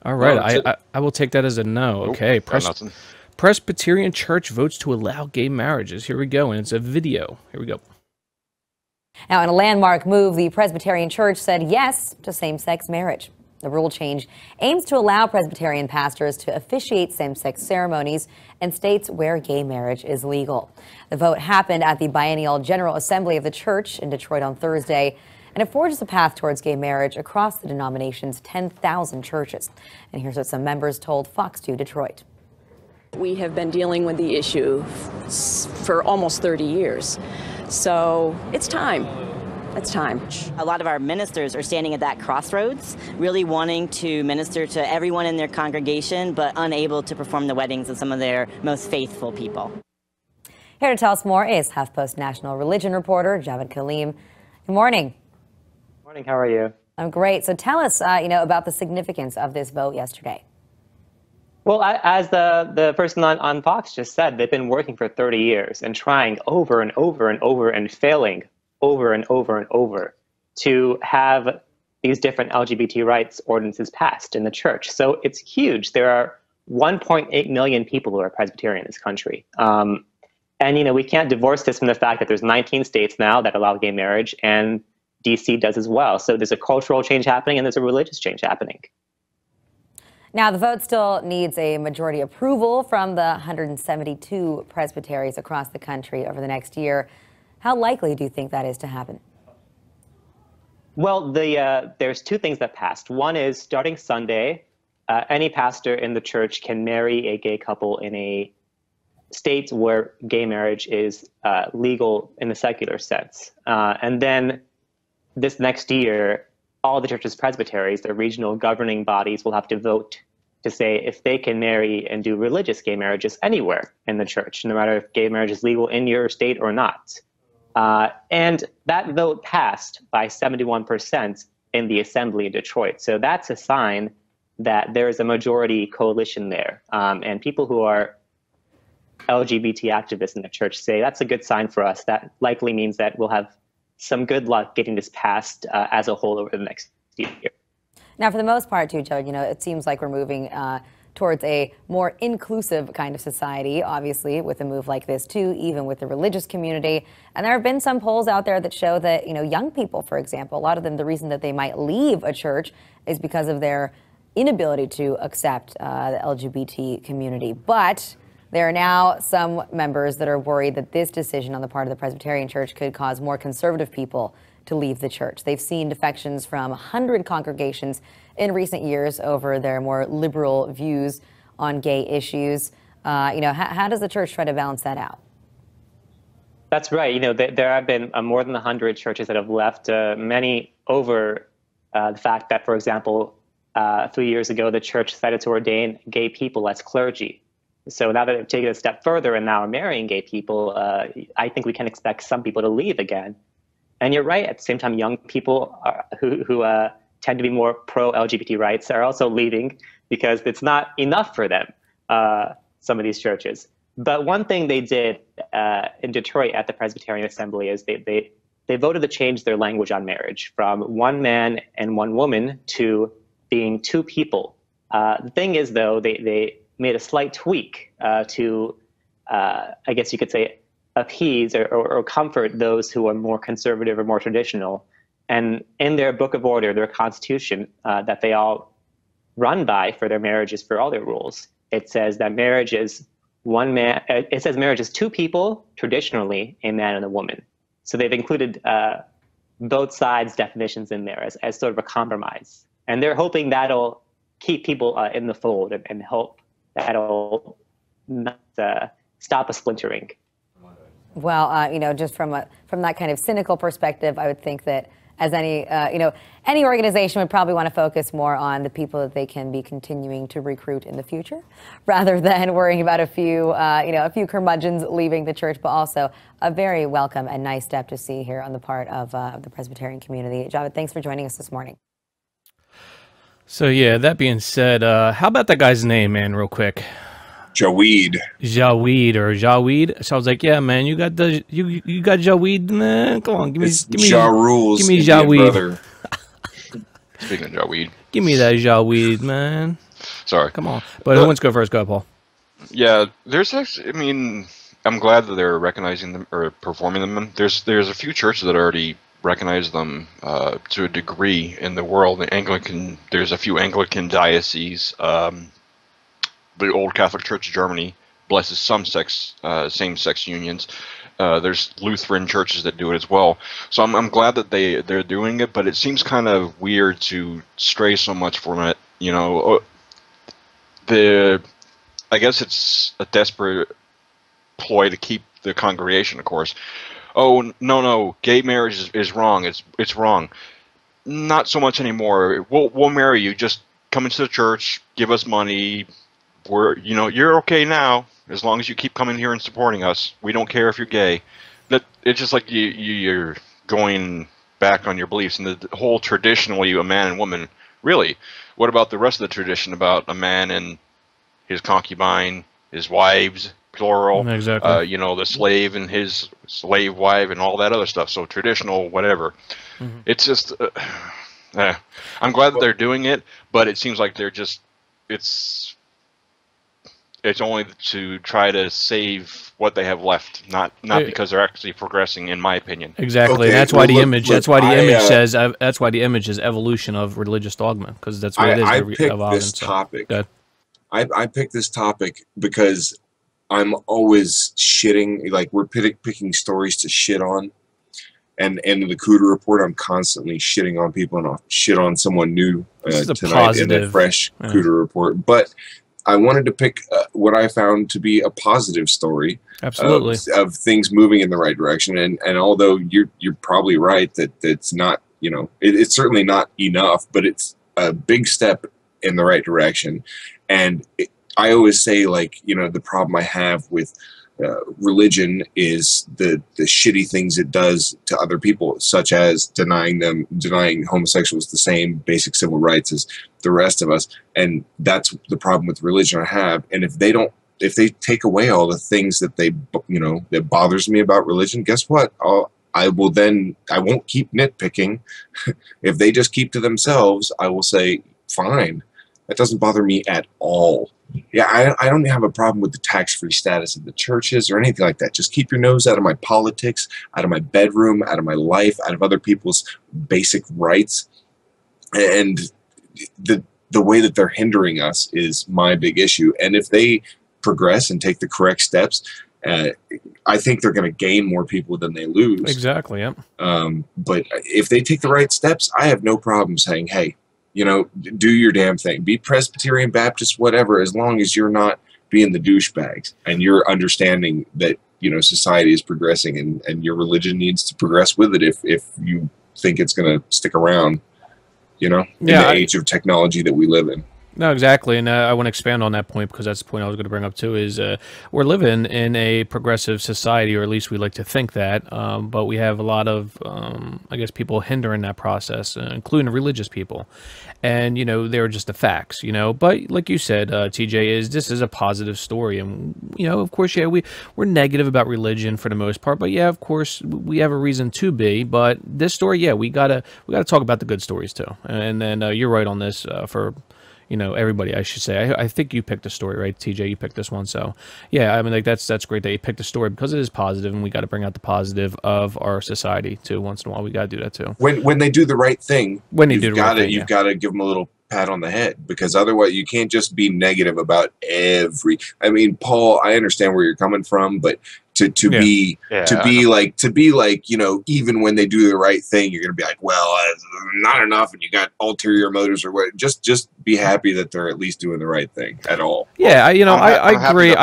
All right, I will take that as a no. Okay, Presbyterian Church votes to allow gay marriages. Here we go, and it's a video. Here we go. Now, in a landmark move, the Presbyterian Church said yes to same-sex marriage. The rule change aims to allow Presbyterian pastors to officiate same-sex ceremonies in states where gay marriage is legal. The vote happened at the Biennial General Assembly of the Church in Detroit on Thursday, and it forges a path towards gay marriage across the denomination's 10,000 churches. And here's what some members told Fox 2 Detroit. We have been dealing with the issue for almost 30 years, so it's time. It's time. A lot of our ministers are standing at that crossroads, really wanting to minister to everyone in their congregation, but unable to perform the weddings of some of their most faithful people. Here to tell us more is HuffPost national religion reporter Javed Kaleem. Good morning. Morning. How are you? I'm great. So tell us, about the significance of this vote yesterday. Well, as the person on Fox just said, they've been working for 30 years and trying over and over and over and failing over and over and over to have these different LGBT rights ordinances passed in the church. So it's huge. There are 1.8 million people who are Presbyterian in this country. And, we can't divorce this from the fact that there's 19 states now that allow gay marriage, and DC does as well. So there's a cultural change happening and there's a religious change happening. Now, the vote still needs a majority approval from the 172 presbyteries across the country over the next year. How likely do you think that is to happen? Well, there's two things that passed. One is starting Sunday, any pastor in the church can marry a gay couple in a state where gay marriage is legal in the secular sense. And then this next year, all the church's presbyteries, their regional governing bodies, will have to vote to say if they can marry and do religious gay marriages anywhere in the church, no matter if gay marriage is legal in your state or not. And that vote passed by 71% in the assembly in Detroit. So that's a sign that there is a majority coalition there. And people who are LGBT activists in the church say that's a good sign for us. That likely means that we'll have some good luck getting this passed as a whole over the next year. Now, for the most part, too, Joe, it seems like we're moving towards a more inclusive kind of society, obviously, with a move like this, too, even with the religious community. And there have been some polls out there that show that, young people, for example, a lot of them, the reason that they might leave a church is because of their inability to accept the LGBT community. But there are now some members that are worried that this decision on the part of the Presbyterian Church could cause more conservative people to leave the church. They've seen defections from 100 congregations in recent years over their more liberal views on gay issues. How does the church try to balance that out? That's right. There have been more than 100 churches that have left, many over the fact that, for example, 3 years ago, the church decided to ordain gay people as clergy. So now that they've taken a step further and now are marrying gay people, I think we can expect some people to leave again. And you're right, at the same time, young people who tend to be more pro-LGBT rights are also leaving because it's not enough for them, some of these churches. But one thing they did in Detroit at the Presbyterian Assembly is they voted to change their language on marriage from one man and one woman to being two people. The thing is, though, they made a slight tweak to, I guess you could say, appease or comfort those who are more conservative or more traditional. And in their book of order, their constitution that they all run by for their marriages, for all their rules, it says that marriage is one man. It says marriage is two people, traditionally, a man and a woman. So they've included both sides' definitions in there as sort of a compromise. And they're hoping that'll keep people in the fold and hope that'll not stop a splintering. Well, just from that kind of cynical perspective, I would think that as any organization would probably want to focus more on the people that they can be continuing to recruit in the future, rather than worrying about a few curmudgeons leaving the church, but also a very welcome and nice step to see here on the part of the Presbyterian community. Javed, thanks for joining us this morning. So yeah, that being said, how about that guy's name, man, real quick? Jaweed. So I was like, yeah, man, you got Jaweed, man. Come on, give me Jaweed. Jaweed. Speaking of Jaweed, give me that Jaweed, man. Sorry. Come on. But who wants to go first? Go, Paul. Yeah, there's actually, I mean, I'm glad that they're recognizing them or performing them. There's a few churches that already recognize them to a degree in the world. The Anglican, there's a few Anglican dioceses. The old Catholic Church of Germany blesses some same-sex unions. There's Lutheran churches that do it as well. So I'm glad that they're doing it, but it seems kind of weird to stray so much from it. You know, I guess it's a desperate ploy to keep the congregation, of course. Oh, no, gay marriage is wrong. It's wrong. Not so much anymore. We'll marry you. Just come into the church, give us money. You're okay now as long as you keep coming here and supporting us. We don't care if you're gay. That it's just like you're going back on your beliefs and the whole traditionally a man and woman. Really, what about the rest of the tradition about a man and his concubine, his wives, plural? Exactly. The slave and his slave wife and all that other stuff. So traditional, whatever. Mm-hmm. It's just. I'm glad that they're doing it, but it seems like they're just. It's only to try to save what they have left, not because they're actually progressing, in my opinion. Exactly. Okay, that's why the image. That's why the image says. That's why the image is evolution of religious dogma, because that's what it is. I picked this topic. I picked this topic because I'm always shitting. Like we're picking stories to shit on, and in the Cooter Report, I'm constantly shitting on people, and I'll shit on someone new tonight in a fresh Cooter Report, but. I wanted to pick what I found to be a positive story, absolutely, of things moving in the right direction. And although you're probably right that it's not, it's certainly not enough, but it's a big step in the right direction. And I always say, like, the problem I have with religion is the shitty things it does to other people, such as denying homosexuals the same basic civil rights as the rest of us. And that's the problem with religion I have. And if they take away all the things that that bothers me about religion, guess what? I won't keep nitpicking. If they just keep to themselves, I will say, fine. That doesn't bother me at all. Yeah, I don't have a problem with the tax-free status of the churches or anything like that. Just keep your nose out of my politics, out of my bedroom, out of my life, out of other people's basic rights. And the way that they're hindering us is my big issue. And if they progress and take the correct steps, I think they're going to gain more people than they lose. Exactly, yep. But if they take the right steps, I have no problem saying, hey, do your damn thing. Be Presbyterian, Baptist, whatever, as long as you're not being the douchebags and you're understanding that, society is progressing and your religion needs to progress with it if you think it's going to stick around, in the age of technology that we live in. No, exactly, and I want to expand on that point because that's the point I was going to bring up too. Is we're living in a progressive society, or at least we like to think that, but we have a lot of, I guess, people hindering that process, including religious people, and they're just the facts, But like you said, TJ, this is a positive story, and of course, yeah, we're negative about religion for the most part, but yeah, of course, we have a reason to be. But this story, yeah, we gotta talk about the good stories too, and then you're right on this for. Everybody, I should say. I think you picked a story, right, TJ? You picked this one, so yeah. I mean, like that's great that you picked a story because it is positive, and we got to bring out the positive of our society too. Once in a while, we got to do that too. When they do the right thing, you've got to give them a little pat on the head, because otherwise you can't just be negative about every. I mean, Paul, I understand where you're coming from, but to be like, even when they do the right thing, you're gonna be like, well, not enough, and you got ulterior motives or what. Just be happy that they're at least doing the right thing at all. Yeah, I agree.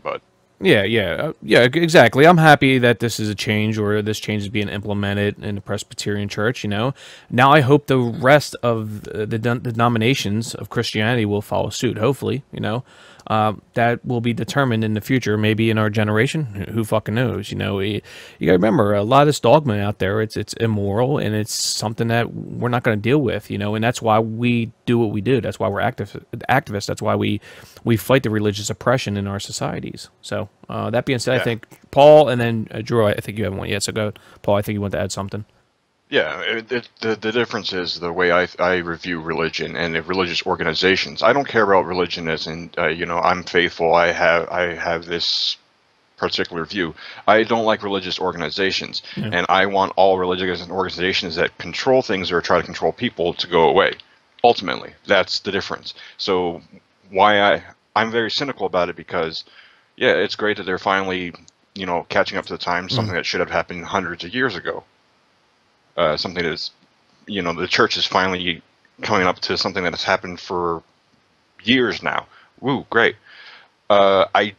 But Yeah, exactly. I'm happy that this is a change, or this change is being implemented in the Presbyterian Church. Now I hope the rest of the denominations of Christianity will follow suit. Hopefully, that will be determined in the future, maybe in our generation. Who fucking knows? You gotta remember, a lot of this dogma out there, it's immoral, and it's something that we're not going to deal with. And that's why we do what we do. That's why we're activists. That's why we fight the religious oppression in our societies. So that being said, I think Paul, and then Drew, I think you haven't one yet. So go, Paul. I think you want to add something. Yeah, the difference is the way I review religion and the religious organizations. I don't care about religion as in, you know, I'm faithful. I have this particular view. I don't like religious organizations, and I want all religious organizations that control things or try to control people to go away. Ultimately, that's the difference. So why I'm very cynical about it, because yeah, it's great that they're finally, you know, catching up to the times, something that should have happened hundreds of years ago. Something that is, you know, the church is finally coming up to something that has happened for years now. Woo, great. I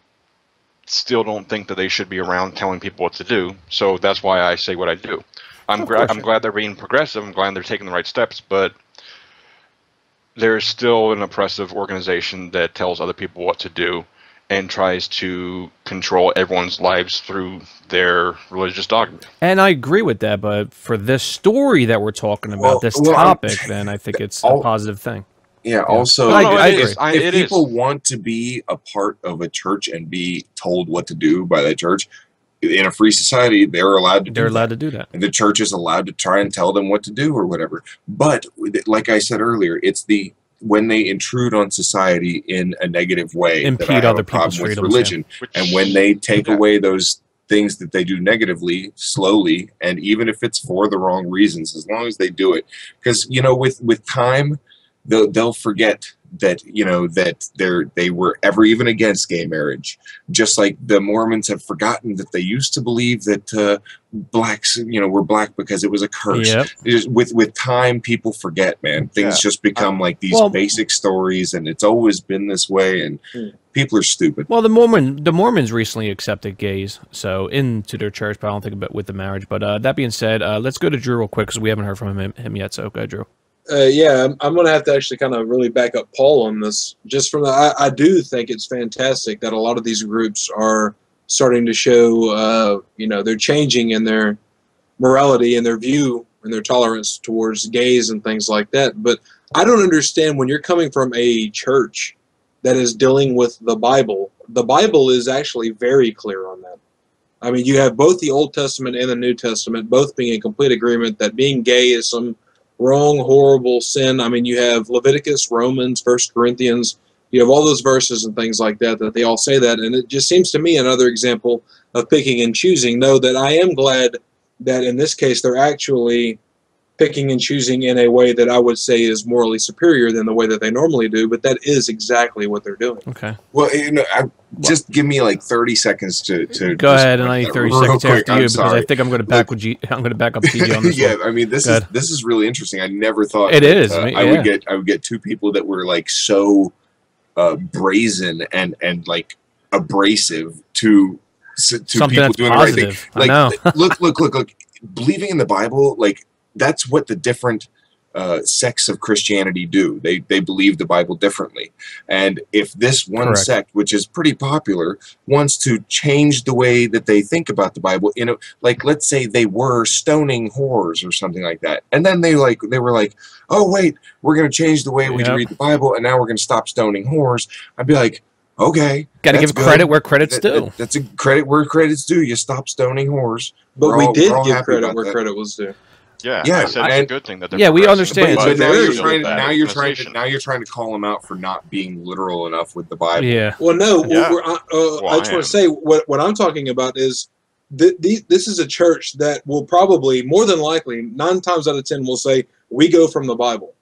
still don't think that they should be around telling people what to do, so that's why I say what I do. I'm glad they're being progressive. I'm glad they're taking the right steps, but there's still an oppressive organization that tells other people what to do and tries to control everyone's lives through their religious dogma. And I agree with that, but for this story that we're talking about, this topic, then I think it's a positive thing. Yeah, also, if people want to be a part of a church and be told what to do by that church, in a free society, they're allowed to do that. And the church is allowed to try and tell them what to do or whatever. But like I said earlier, it's when they intrude on society in a negative way, impede other people's freedoms, with religion, and when they take away those things that they do negatively, slowly, and even if it's for the wrong reasons, as long as they do it, because you know, with time, they'll forget that, you know, that they were ever even against gay marriage, just like the Mormons have forgotten that they used to believe that blacks, you know, were black because it was a curse. With time, people forget, man. Things just become like these basic stories, and it's always been this way, and people are stupid. Well, the Mormons recently accepted gays into their church, but I don't think about with the marriage. But that being said, let's go to Drew real quick because we haven't heard from him yet. So go, Drew. Yeah, I'm going to have to actually kind of really back up Paul on this. Just from I do think it's fantastic that a lot of these groups are starting to show, you know, they're changing in their morality and their view and their tolerance towards gays and things like that. But I don't understand when you're coming from a church that is dealing with the Bible. The Bible is actually very clear on that. I mean, you have both the Old Testament and the New Testament both being in complete agreement that being gay is some wrong, horrible sin. I mean, you have Leviticus, Romans, 1 Corinthians. You have all those verses and things like that they all say that. And it just seems to me another example of picking and choosing, though that I am glad that in this case they're actually picking and choosing in a way that I would say is morally superior than the way that they normally do, but that is exactly what they're doing. Okay. Well, you know, just give me like 30 seconds to go ahead, and I need 30 seconds after you, because I think I'm going to back with I'm going to back up TJ on this. Yeah, one. I mean, this is really interesting. I never thought it is. I would get two people that were like so brazen and like abrasive to something people that's doing positive. the right thing. Like, look. Believing in the Bible, like, that's what the different sects of Christianity do. They believe the Bible differently. And if this one sect, which is pretty popular, wants to change the way that they think about the Bible, you know, like, let's say they were stoning whores or something like that, and then they were like, oh wait, we're going to change the way we read the Bible, and now we're going to stop stoning whores. I'd be like, okay, got to give credit where credit's due. That's a credit where credit's due. You stop stoning whores. But we did give credit where credit was due. Yeah, I said it's a good thing that they're we understand. But now you're trying to call them out for not being literal enough with the Bible. Yeah. Well, no. I just want to say what I'm talking about is this is a church that will probably, more than likely, 9 times out of 10 will say we go from the Bible.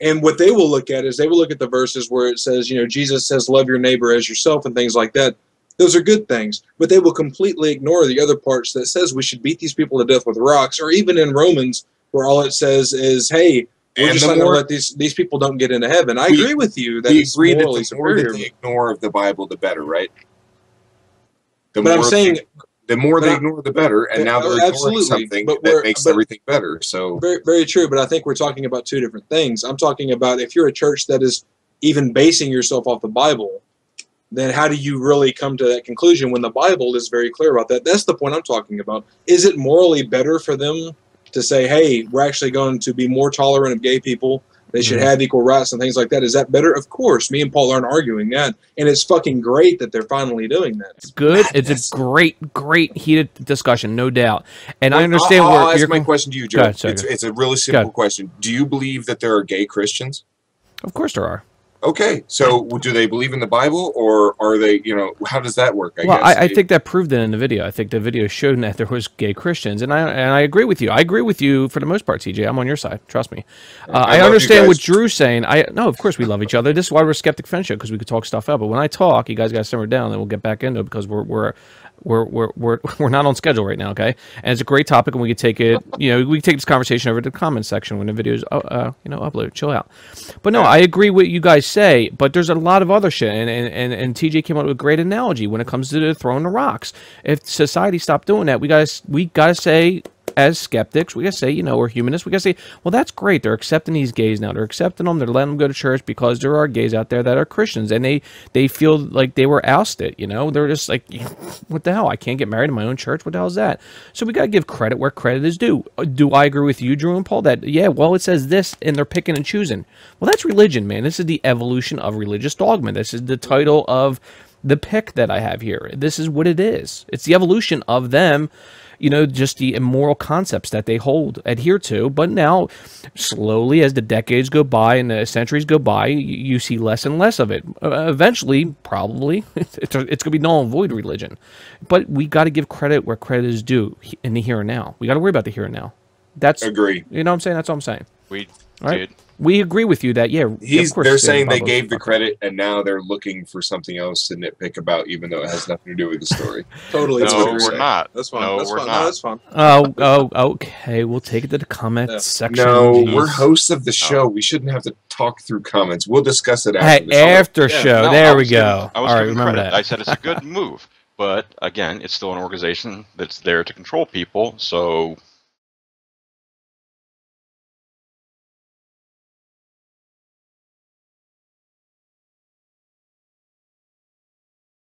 And what they will look at is they will look at the verses where it says, you know, Jesus says, love your neighbor as yourself and things like that. Those are good things, but they will completely ignore the other parts that says we should beat these people to death with rocks, or even in Romans where all it says is, hey, we're just not going to let these people don't get into heaven. I agree with you that it's morally superior. The more they ignore of the Bible, the better, right? The more they ignore, the better, and now they're ignoring something that makes everything better. So very, very true, but I think we're talking about two different things. I'm talking about if you're a church that is even basing yourself off the Bible, then how do you really come to that conclusion when the Bible is very clear about that? That's the point I'm talking about. Is it morally better for them to say, hey, we're actually going to be more tolerant of gay people They should have equal rights and things like that. Is that better? Of course. Me and Paul aren't arguing that. And it's fucking great that they're finally doing that. It's good. It's a great heated discussion, no doubt. And I understand I'll ask my question to you, Joe. It's a really simple question. Do you believe that there are gay Christians? Of course there are. Okay, so do they believe in the Bible, or are they, how does that work? I think that proved it in the video. I think the video showed that there was gay Christians, and I agree with you. I agree with you for the most part, TJ. I'm on your side. Trust me. I understand what Drew's saying. No, of course we love each other. This is why we're a Skeptic Fan Show, because we could talk stuff out. But when I talk, you guys got to simmer down, and we'll get back into it because we're not on schedule right now, okay? And it's a great topic, and we could take it. We can take this conversation over to the comments section when the video's uploaded. Chill out. But no, I agree with you guys say. But there's a lot of other shit, and TJ came up with a great analogy when it comes to throwing the rocks. If society stopped doing that, we gotta say, as skeptics, we gotta say, we're humanists. We gotta say, well, that's great. They're accepting these gays now. They're accepting them. They're letting them go to church because there are gays out there that are Christians, and they feel like they were ousted. They're just like, what the hell? I can't get married in my own church. What the hell is that? So we gotta give credit where credit is due. Do I agree with you, Drew and Paul? That it says this, and they're picking and choosing. Well, that's religion, man. This is the evolution of religious dogma. This is the title of the pick that I have here. This is what it is. It's the evolution of them. Just the immoral concepts that they adhere to. But now, slowly, as the decades go by and the centuries go by, you see less and less of it. Eventually, probably, it's going to be null and void religion. But we got to give credit where credit is due in the here and now. We got to worry about the here and now. Agree. You know what I'm saying? That's what I'm saying. We right? did. We agree with you that, they're saying they gave the credit, and now they're looking for something else to nitpick about, even though it has nothing to do with the story. Totally. No, we're not. That's fine. No, that's we're fine. not. No, that's fine. Oh, okay. We'll take it to the comments section. No, Jeez. we're hosts of the show. We shouldn't have to talk through comments. We'll discuss it after the show. After show. There we go. I was All right, giving remember credit. that. I said it's a good move. But, again, it's still an organization that's there to control people, so